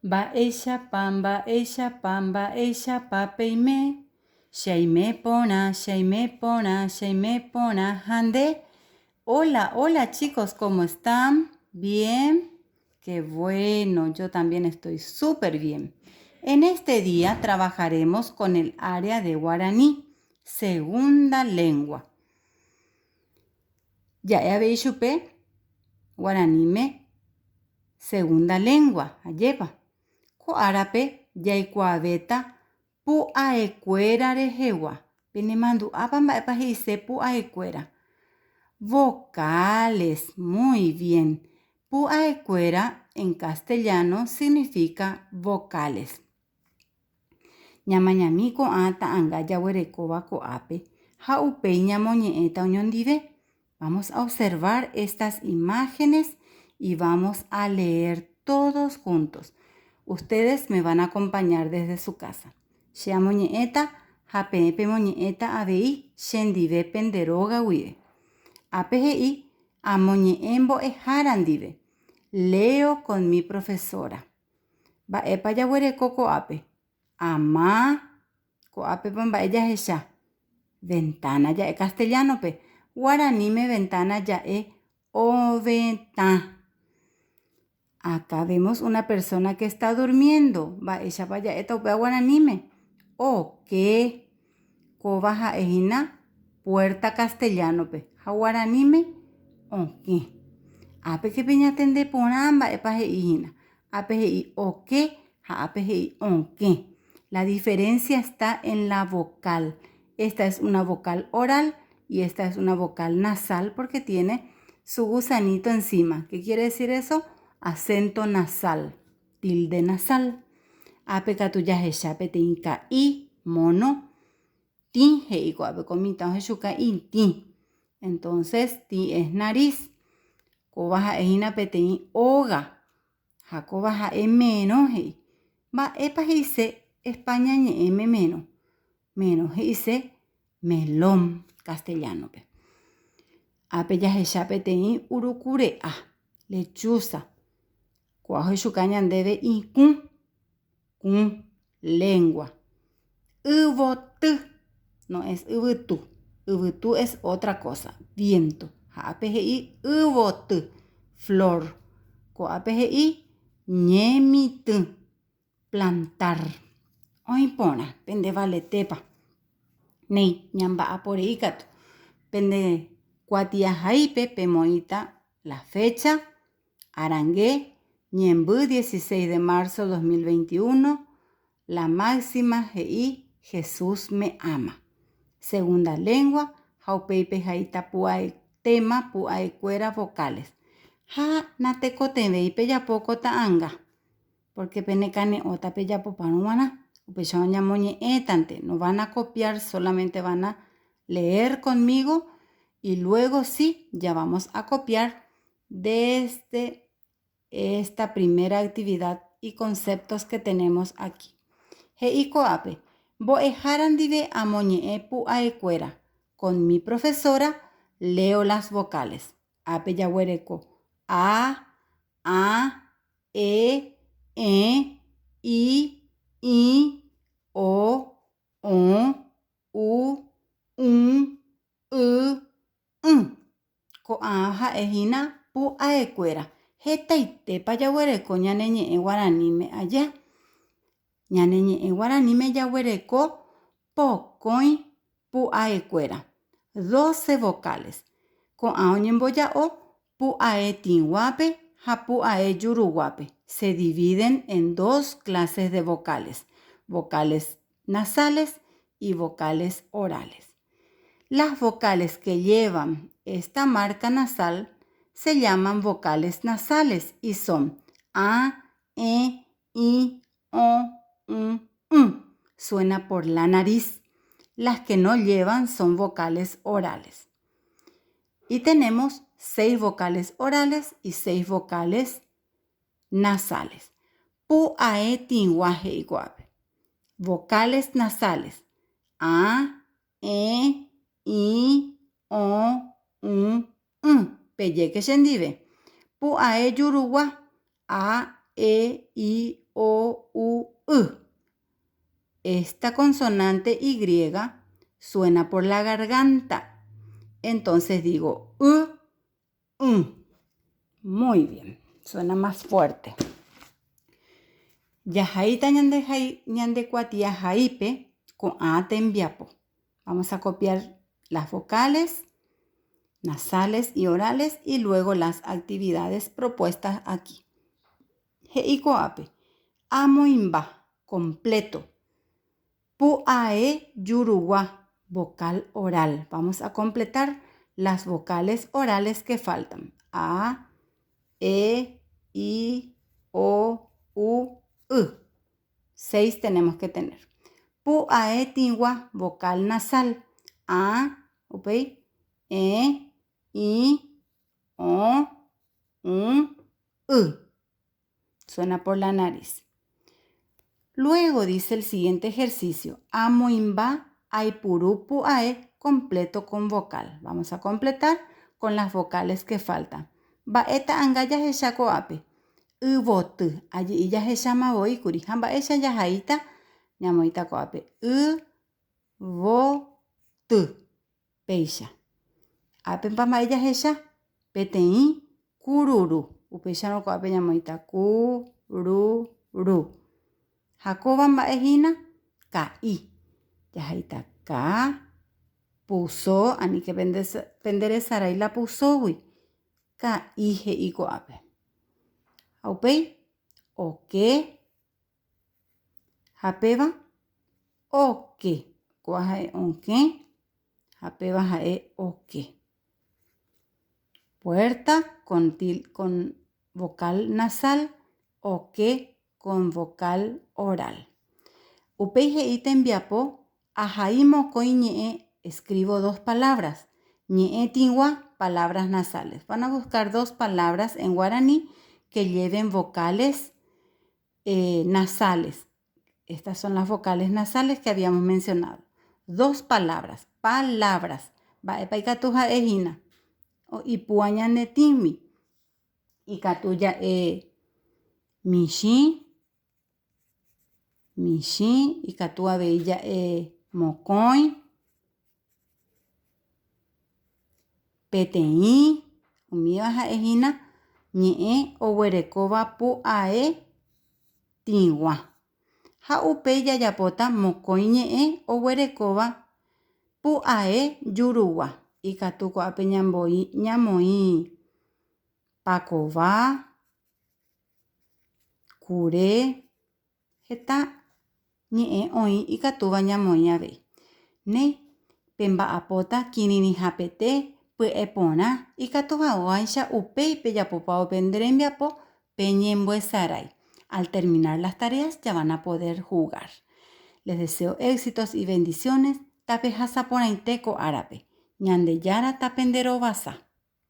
Ba'éichapa, ba'éichapa peime. Shaimepona, shaimepona, shaimepona, hande. Hola, hola chicos, ¿cómo están? ¿Bien? Qué bueno, yo también estoy súper bien. En este día trabajaremos con el área de guaraní, segunda lengua. Ya habéis chupé, guaraní me, segunda lengua, lleva. Ko árape, yaikuaveta, pu aekuera rejewa. Penemandu apa hice pu aekuera. Vocales, muy bien. Pu aekuera en castellano significa vocales. Ñamañami ko ata anga yahuerekoba ko ape. Haupe ñamoñeeta oñondive. Vamos a observar estas imágenes y vamos a leer todos juntos. Ustedes me van a acompañar desde su casa. Shea moñeeta, japepe moñeeta abei, shendive penderoga huide. Apegei, amoñeembo ejarandive. Leo con mi profesora. Baepa yahuereko koape. Ama, koape pamba ella hesha. Ventana ya castellano pe. Guaraní me ventana ya o ventana. Acá vemos una persona que está durmiendo. Va ella vaya esta upea guaranime. O que cobaja ejina puerta castellano pe. Guaranime o que. Ape que peña tende ponamba epaje ejina. Ape i o que ha ape i o que. La diferencia está en la vocal. Esta es una vocal oral y esta es una vocal nasal porque tiene su gusanito encima. ¿Qué quiere decir eso? Acento nasal, tilde nasal. Ape katuya heshape tinka i mono. Tin heiko ape comita heshuka i tin. Entonces, ti es nariz. Kobaja ejina petein oga. Jacobaja e menos hei. Va epa heise España ñe menos. Menos heise melón castellano pe. Ape ya heshape tein urucure a. Lechuza. Cuajo chucañan debe y kun, lengua. Uvotu, no es uvutu. Uvutu es otra cosa, viento. Apgi uvotu, flor. Ko apgi ñemitu, plantar. Hoy pona, pende vale tepa. Nei, ñamba aporeikatu. Pende cuatia jaipe pemoita la fecha. Arangué, Ñembú, 16 de marzo 2021, la máxima GI, Jesús me ama. Segunda lengua, Jaupeipe Jaita Puay, tema Puay Cuera vocales. Ja, Nateco Tembeipe Yapoco Taanga, porque Penecane Ota Peyapo Panuana, Upechoña Moñe Etante, no van a copiar, solamente van a leer conmigo y luego sí, ya vamos a copiar desde esta primera actividad y conceptos que tenemos aquí. Heiko ape, bo ejarandive amoñe pu aecuera. Con mi profesora leo las vocales. Ape yahuereco. A, E, I, O, U, Ko aja ejina pu aecuera. Hetaite payahuereco ñaneñe guaranime allá. Ñaneñe guaranime yahuereco pocoin pu aecuera. 12 vocales. Con aoñemboya o pu ae tinguape ja pu ae yuruguape. Se dividen en dos clases de vocales. Vocales nasales y vocales orales. Las vocales que llevan esta marca nasal se llaman vocales nasales y son A, E, I, O, U. Suena por la nariz. Las que no llevan son vocales orales. Y tenemos 6 vocales orales y 6 vocales nasales. Pu, ae, tinguaje y guape. Vocales nasales. A, E, I, O, U. Pelleque shendive. Pu ae yurugua. A, E, I, O, esta consonante Y suena por la garganta. Entonces digo Muy bien, suena más fuerte. Yajaita ñande kuatia jaipe con A tembiapo. Vamos a copiar las vocales nasales y orales y luego las actividades propuestas aquí. Heiko ape. Amoimba, completo. Puae yuruwa, vocal oral. Vamos a completar las vocales orales que faltan. A, E, I, O, U, 6 tenemos que tener. Puae tingua, vocal nasal. A, ¿ok? E, I, O, U. Suena por la nariz. Luego dice el siguiente ejercicio. Amoimba, aipuru, puae, completo con vocal. Vamos a completar con las vocales que faltan. Baeta angaya heshako ape. Votu. Allí ya se llama voy kuri. Hamba esa ya haita. Ñamoita ko ape. Votu. Peisha. Ape pama ella hesha. Petei kururu. Upeisha no ko ape ñamoita. Kururu. Jacoba mba'e hína ka'i. Jahaita ka puso ani que penderezarai la pusogui. Ka'i he'i ko'ápe. Aupéi oke. Japéva oke. Ko'a ha'e oke. Japéva ha'e oke. Puerta con vocal nasal. Oke con vocal oral. Upei he'i tembiapo, ajai mokoi ñe'e, escribo 2 palabras. Ñe'e tingua, palabras nasales. Van a buscar 2 palabras en guaraní que lleven vocales nasales. Estas son las vocales nasales que habíamos mencionado. 2 palabras. Baepaikatuja ejina. Y puaña netimi. Y katuya mishi, y katua beilla mokoi, petei, umibaja ejina, ñe'e oguerekóva pu'ae tigua. Ha'upe jajapóta mokoi ñe'e oguerekóva pu'ae jurúva. Ikatu ko'ápe ñamoi pakova, kure, heta ñe'e oĩ ikatúva ñamoi avei. Ne pemba'apóta kirirĩhapete py'e porã ikatuhaguáicha upéipe japópa upe nderembiapo peñembo'esarai. Al terminar las tareas ya van a poder jugar. Les deseo éxitos y bendiciones. Tape hasaporãite ko árape. Ñande jára tape nderovasa.